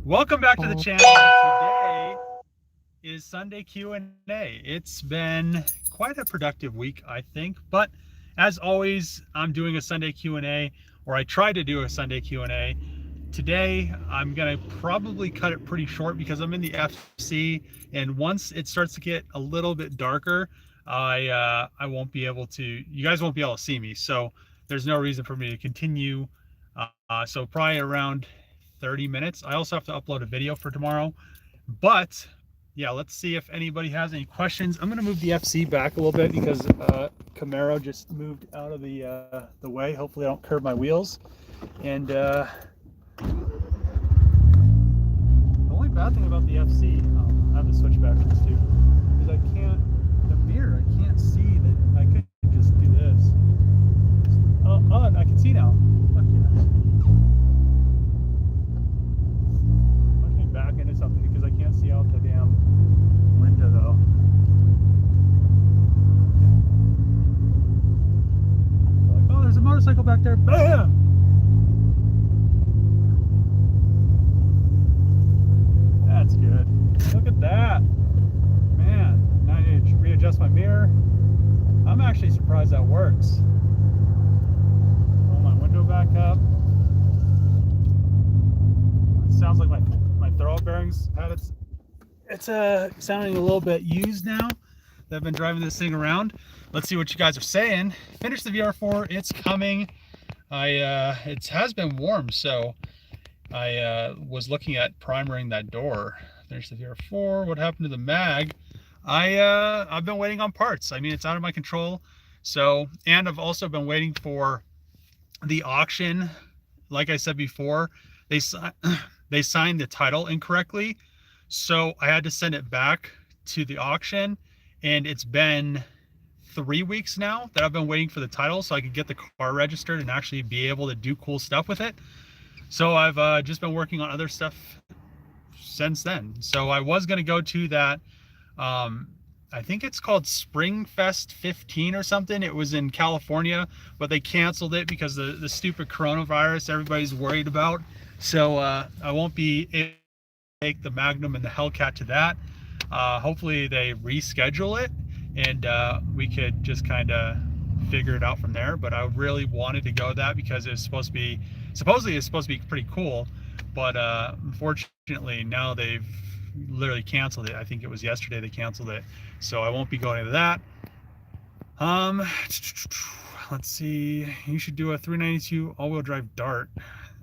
Welcome back to the channel. Today is Sunday Q&A. It's been quite a productive week, I think, but as always, I'm doing a Sunday Q&A, or I try to do a Sunday Q&A. Today, I'm gonna probably cut it pretty short because I'm in the FC, and once it starts to get a little bit darker, I won't be able to, you guys won't be able to see me, so there's no reason for me to continue. So probably around 30 minutes. I also have to upload a video for tomorrow, but yeah, let's see if anybody has any questions. I'm going to move the FC back a little bit because Camaro just moved out of the way. Hopefully I don't curb my wheels. And the only bad thing about the FC, I have to switch back to this too, is I can't, the mirror, I can't see that. I could just do this. Oh, I can see now. Fuck yeah. Back into something because I can't see out the damn window though. Like, oh, there's a motorcycle back there. Bam! That's good. Look at that. Man, now I need to readjust my mirror. I'm actually surprised that works. Roll my window back up. It sounds like my throttle bearings have it's sounding a little bit used now that I've been driving this thing around. Let's see what you guys are saying. Finished the VR4, it's coming. It has been warm, so I was looking at primering that door. There's the VR4. What happened to the mag? I've been waiting on parts. I mean, it's out of my control. So, and I've also been waiting for the auction. Like I said before, they signed the title incorrectly, so I had to send it back to the auction, and it's been 3 weeks now that I've been waiting for the title so I could get the car registered and actually be able to do cool stuff with it. So I've just been working on other stuff since then. So I was going to go to that, I think it's called Spring Fest 15 or something. It was in California, but they canceled it because the stupid coronavirus everybody's worried about. So I won't be able to take the Magnum and the Hellcat to that. Hopefully they reschedule it and we could just kind of figure it out from there. But I really wanted to go that because it's supposed to be, supposedly it's supposed to be pretty cool. But unfortunately now they've literally canceled it. I think it was yesterday they canceled it. So I won't be going to that. Let's see. You should do a 392 all-wheel drive Dart.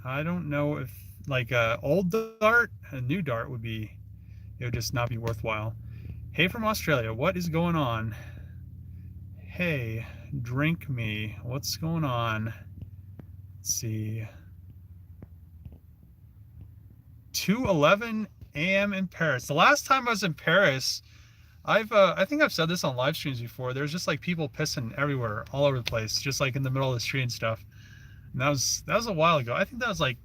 I don't know if like a old Dart, a new Dart would be, it would just not be worthwhile. Hey from Australia, what is going on? Hey, drink me. What's going on? Let's see. 2:11 a.m. in Paris. The last time I was in Paris, I think I've said this on live streams before. There's just like people pissing everywhere, all over the place, just like in the middle of the street and stuff. And that was a while ago. I think that was like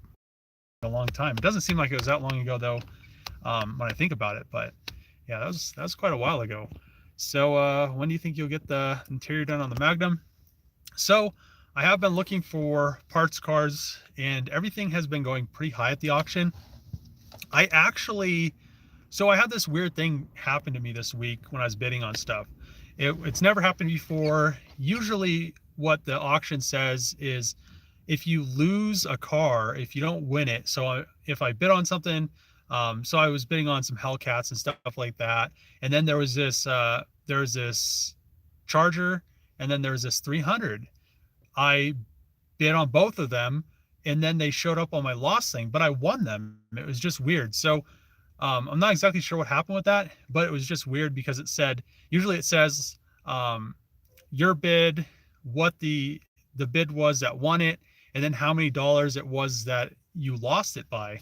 a long time. It doesn't seem like it was that long ago though, when I think about it. But yeah, that was quite a while ago. So when do you think you'll get the interior done on the Magnum? So I have been looking for parts cars, and everything has been going pretty high at the auction. So I had this weird thing happen to me this week when I was bidding on stuff. It's never happened before. Usually what the auction says is, if you lose a car, if you don't win it, so if I bid on something, so I was bidding on some Hellcats and stuff like that, and then there was this Charger, and then there was this 300. I bid on both of them, and then they showed up on my loss thing, but I won them. It was just weird. So I'm not exactly sure what happened with that, but it was just weird because it said, usually it says your bid, what the bid was that won it, and then how many dollars it was that you lost it by.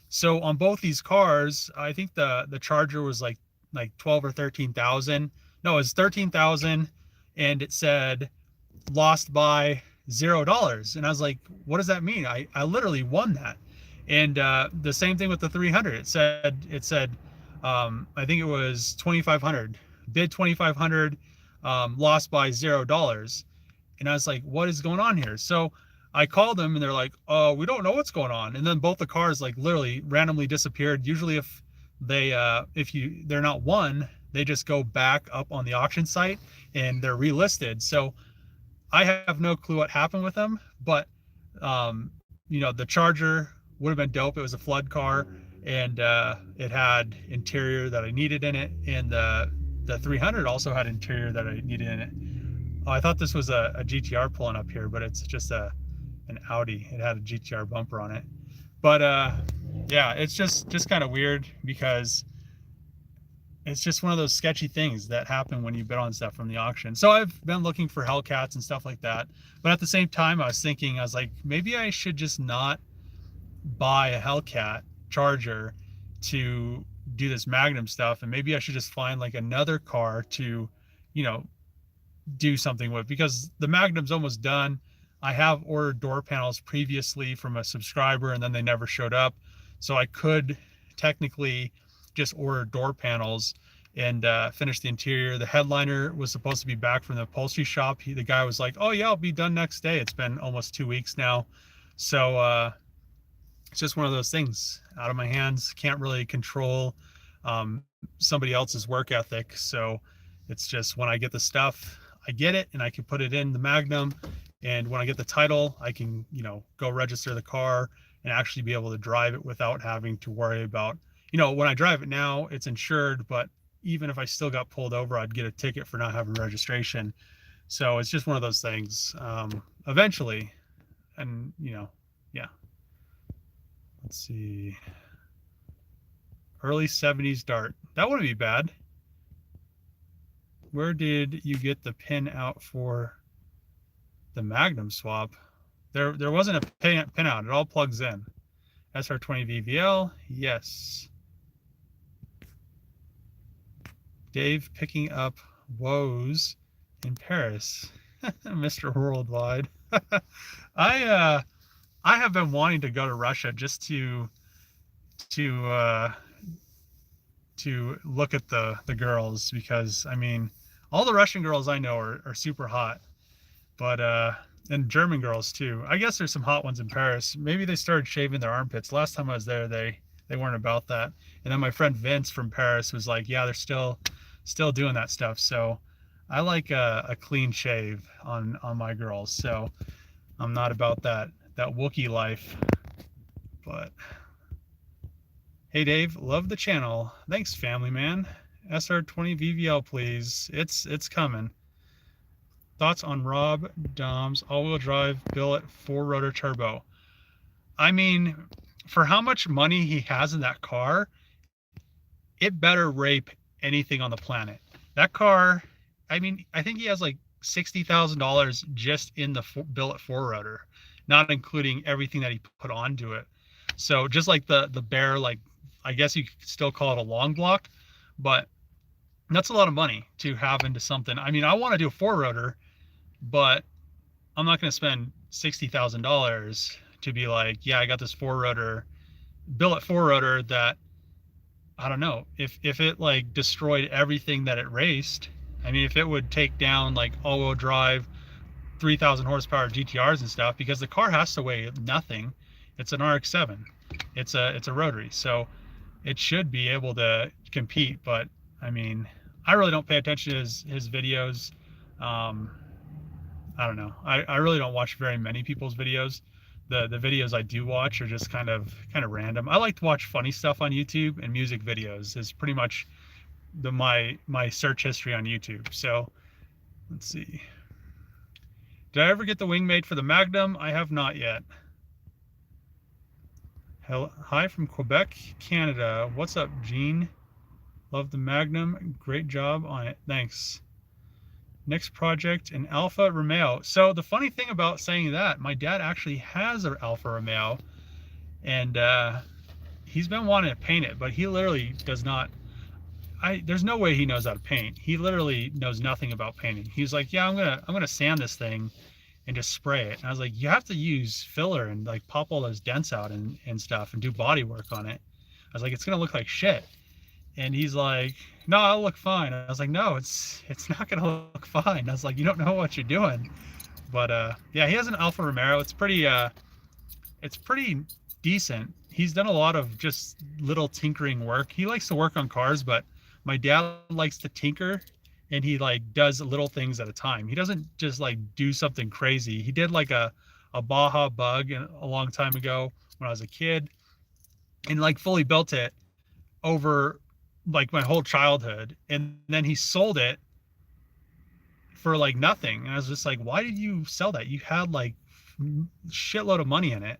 So on both these cars, I think the Charger was like 12 or 13,000. No, it was 13,000, and it said lost by $0. And I was like, what does that mean? I literally won that. And the same thing with the 300. It said I think it was 2,500, bid 2,500, lost by $0. And I was like, what is going on here? So I called them and they're like, oh, we don't know what's going on. And then both the cars like literally randomly disappeared. Usually if they're not won, they just go back up on the auction site and they're relisted. So I have no clue what happened with them, but the Charger would have been dope. It was a flood car, and it had interior that I needed in it, and the 300 also had interior that I needed in it. Oh, I thought this was a GTR pulling up here, but it's just an Audi. It had a GTR bumper on it. But yeah, it's just kind of weird because it's just one of those sketchy things that happen when you bid on stuff from the auction. So I've been looking for Hellcats and stuff like that. But at the same time, I was like, maybe I should just not buy a Hellcat Charger to do this Magnum stuff. And maybe I should just find like another car to, do something with, because the Magnum's almost done. I have ordered door panels previously from a subscriber and then they never showed up. So I could technically just order door panels and finish the interior. The headliner was supposed to be back from the upholstery shop. The guy was like, oh yeah, I'll be done next day. It's been almost 2 weeks now. So it's just one of those things out of my hands. Can't really control somebody else's work ethic. So it's just when I get the stuff, I get it and I can put it in the Magnum. And when I get the title, I can, go register the car and actually be able to drive it without having to worry about, when I drive it now, it's insured, but even if I still got pulled over, I'd get a ticket for not having registration. So it's just one of those things, eventually. And, yeah. Let's see. Early 70s Dart. That wouldn't be bad. Where did you get the pin out for the Magnum swap? There wasn't a pin out. It all plugs in. SR20 VVL. Yes. Dave picking up woes in Paris. Mr. Worldwide. I have been wanting to go to Russia just to look at the girls, because I mean, all the Russian girls I know are super hot, but and German girls too. I guess there's some hot ones in Paris. Maybe they started shaving their armpits. Last time I was there, they weren't about that. And then my friend Vince from Paris was like, yeah, they're still doing that stuff. So I like a clean shave on my girls. So I'm not about that Wookiee life. But hey Dave, love the channel. Thanks, family man. SR20 VVL, please. It's coming. Thoughts on Rob Dom's all-wheel drive billet 4-rotor turbo? I mean, for how much money he has in that car, it better rape anything on the planet. That car, I mean, I think he has like $60,000 just in the billet 4-rotor, not including everything that he put onto it. So just like the bare, like, I guess you could still call it a long block, but that's a lot of money to have into something. I mean, I want to do a 4-rotor, but I'm not going to spend $60,000 to be like, yeah, I got this 4-rotor, billet 4-rotor that, I don't know, if it like destroyed everything that it raced. I mean, if it would take down like all-wheel drive 3,000 horsepower GTRs and stuff, because the car has to weigh nothing. It's an RX-7. It's a rotary, so it should be able to compete. But I mean, I really don't pay attention to his videos. I don't know. I really don't watch very many people's videos. The videos I do watch are just kind of random. I like to watch funny stuff on YouTube, and music videos is pretty much my search history on YouTube. So let's see. Did I ever get the wing made for the Magnum? I have not yet. Hi from Quebec, Canada. What's up, Gene? Love the Magnum. Great job on it. Thanks. Next project, an Alfa Romeo. So the funny thing about saying that, my dad actually has an Alfa Romeo, and he's been wanting to paint it, but he literally does not. There's no way he knows how to paint. He literally knows nothing about painting. He's like, yeah, I'm gonna sand this thing and just spray it. And I was like, you have to use filler and like pop all those dents out and stuff and do body work on it. I was like, it's gonna look like shit. And he's like, no, I'll look fine. I was like, no, it's not gonna look fine. I was like, you don't know what you're doing. But yeah, he has an Alfa Romeo. It's pretty decent. He's done a lot of just little tinkering work. He likes to work on cars, but my dad likes to tinker, and he like does little things at a time. He doesn't just like do something crazy. He did like a Baja Bug a long time ago when I was a kid, and like fully built it over like my whole childhood, and then he sold it for like nothing. And I was just like, why did you sell that? You had like shitload of money in it,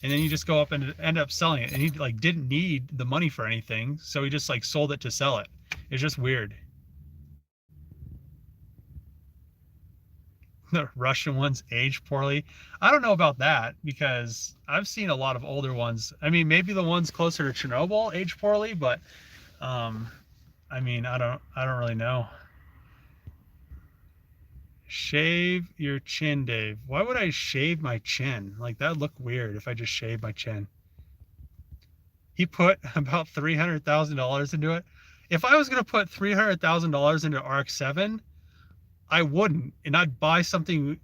and then you just go up and end up selling it. And he like didn't need the money for anything, so he just like sold it to sell it. It's just weird. The Russian ones age poorly. I don't know about that because I've seen a lot of older ones. I mean, maybe the ones closer to Chernobyl age poorly, but um, I mean, I don't really know. Shave your chin, Dave. Why would I shave my chin? Like that'd look weird if I just shaved my chin. He put about $300,000 into it. If I was gonna put $300,000 into RX-7, I wouldn't, and I'd buy something.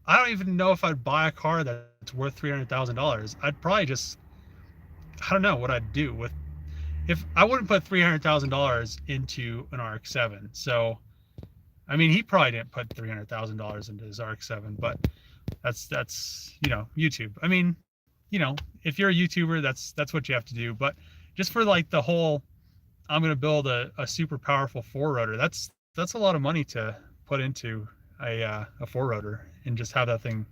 I don't even know if I'd buy a car that's worth $300,000. I'd probably just, I don't know what I'd do with, if I wouldn't put $300,000 into an RX-7. So I mean, he probably didn't put $300,000 into his RX-7, but that's YouTube. I mean, if you're a YouTuber, that's what you have to do. But just for like the whole, I'm gonna build a super powerful four rotor. That's a lot of money to put into a four rotor and just have that thing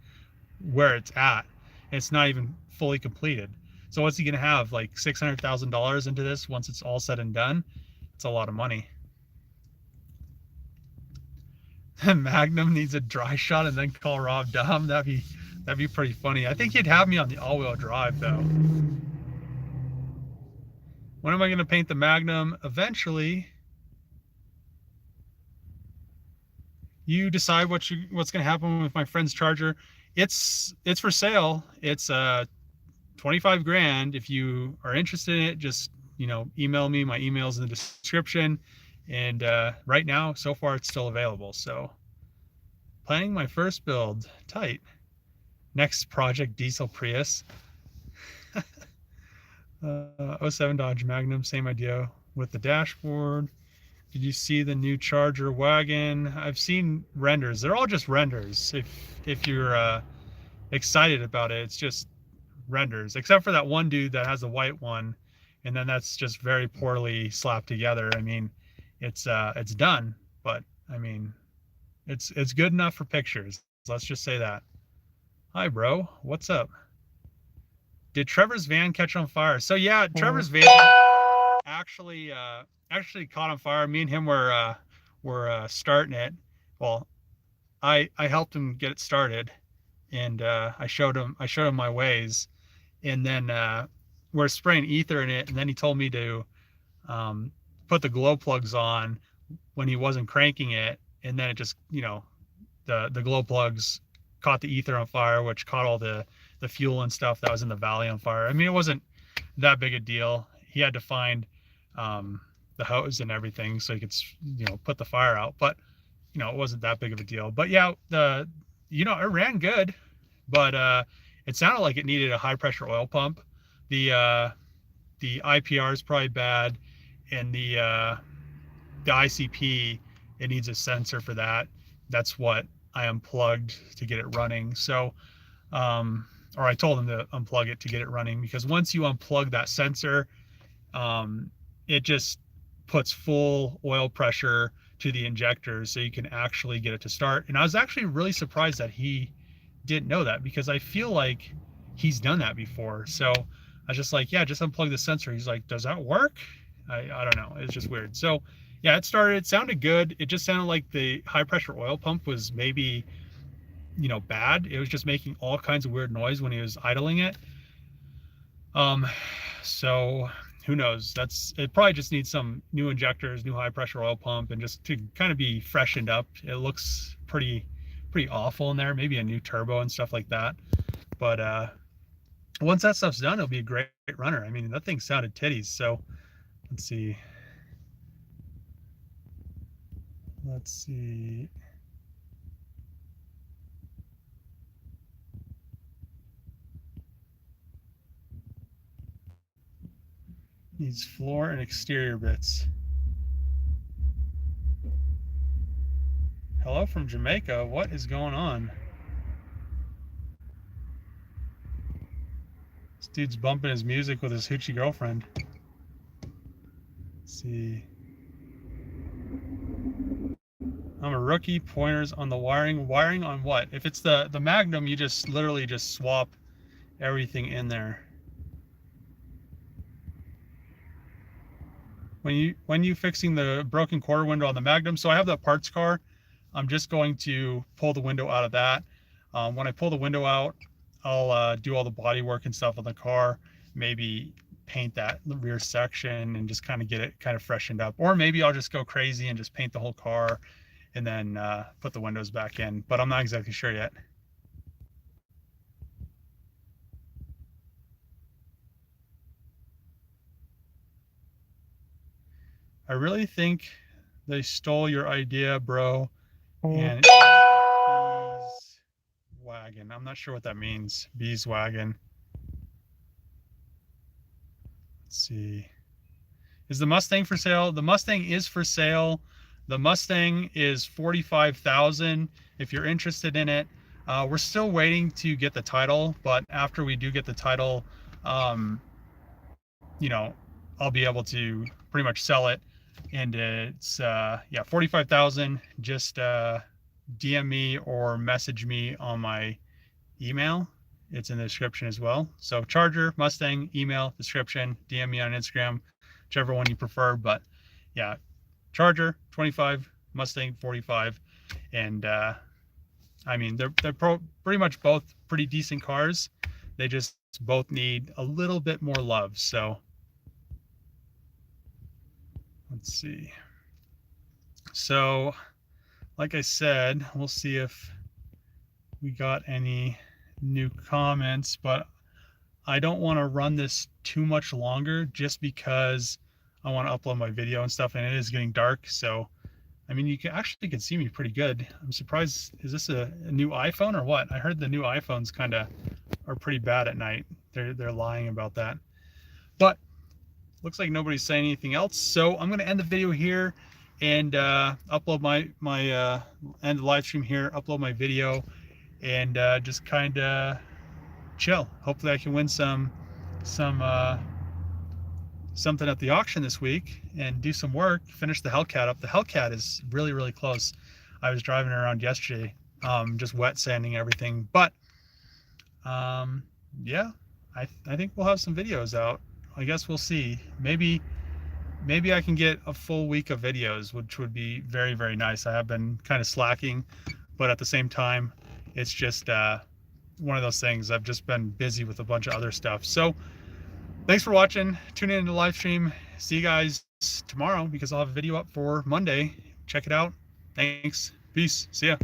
where it's at. It's not even fully completed. So what's he gonna have, like $600,000 into this once it's all said and done? It's a lot of money. Magnum needs a dry shot and then call Rob dumb. That'd be pretty funny. I think he'd have me on the all-wheel drive though. When am I going to paint the Magnum? Eventually. You decide what's going to happen with my friend's Charger. It's for sale. It's 25 grand. If you are interested in it, just email me. My email's in the description. And right now, so far, it's still available. So planning my first build. Tight. Next project, diesel Prius. 07 Dodge Magnum, same idea with the dashboard. Did you see the new Charger wagon? I've seen renders. They're all just renders. If you're excited about it, it's just renders, except for that one dude that has a white one, and then that's just very poorly slapped together. I mean, it's done, but I mean, it's good enough for pictures. Let's just say that. Hi, bro. What's up? Did Trevor's van catch on fire? So yeah, Trevor's van actually caught on fire. Me and him were starting it. Well, I helped him get it started, and I showed him my ways, and then we're spraying ether in it, and then he told me to put the glow plugs on when he wasn't cranking it, and then it just the glow plugs caught the ether on fire, which caught all the fuel and stuff that was in the valley on fire. I mean, it wasn't that big a deal. He had to find the hose and everything so he could put the fire out, but it wasn't that big of a deal. But yeah, it ran good, but it sounded like it needed a high pressure oil pump. The IPR is probably bad, and the ICP, it needs a sensor for that. That's what I unplugged to get it running. So or I told him to unplug it to get it running, because once you unplug that sensor, it just puts full oil pressure to the injectors so you can actually get it to start. And I was actually really surprised that he didn't know that, because I feel like he's done that before. So I was just like, yeah, just unplug the sensor. He's like, does that work? I don't know. It's just weird. So yeah, it started. It sounded good. It just sounded like the high pressure oil pump was maybe bad. It was just making all kinds of weird noise when he was idling it. So who knows? It probably just needs some new injectors, new high pressure oil pump, and just to kind of be freshened up. It looks pretty awful in there. Maybe a new turbo and stuff like that. But once that stuff's done, it'll be a great runner. I mean, that thing sounded titties. So let's see. Needs floor and exterior bits. Hello from Jamaica. What is going on? This dude's bumping his music with his hoochie girlfriend. Let's see. I'm a rookie. Pointers on the wiring. Wiring on what? If it's the Magnum, you just literally just swap everything in there. When you fixing the broken quarter window on the Magnum, so I have that parts car. I'm just going to pull the window out of that. When I pull the window out, I'll do all the body work and stuff on the car. Maybe paint that rear section and just kind of get it kind of freshened up. Or maybe I'll just go crazy and just paint the whole car and then put the windows back in. But I'm not exactly sure yet. I really think they stole your idea, bro. And bees wagon. I'm not sure what that means. Bees wagon. Let's see. Is the Mustang for sale? The Mustang is for sale. The Mustang is $45,000 if you're interested in it. We're still waiting to get the title, but after we do get the title, you know, I'll be able to pretty much sell it. And it's yeah, $45,000. Just DM me or message me on my email. It's in the description as well. So Charger, Mustang, email, description, DM me on Instagram, whichever one you prefer. But yeah, Charger 25, Mustang 45, and I mean they're pretty much both pretty decent cars. They just both need a little bit more love. So let's see. So like I said, we'll see if we got any new comments, but I don't want to run this too much longer just because I want to upload my video and stuff, and it is getting dark. So I mean, you can see me pretty good. I'm surprised. Is this a new iPhone or what? I heard the new iPhones kind of are pretty bad at night. They're lying about that. But looks like nobody's saying anything else, so I'm going to end the video here and upload my end the live stream here, upload my video, and just kind of chill. Hopefully I can win something at the auction this week and do some work, finish the Hellcat up. The Hellcat is really close. I was driving around yesterday, just wet sanding everything, but yeah, I think we'll have some videos out. I guess we'll see. Maybe I can get a full week of videos, which would be very nice. I have been kind of slacking, but at the same time, it's just one of those things. I've just been busy with a bunch of other stuff. So thanks for watching. Tune in to the live stream. See you guys tomorrow because I'll have a video up for Monday. Check it out. Thanks. Peace. See ya.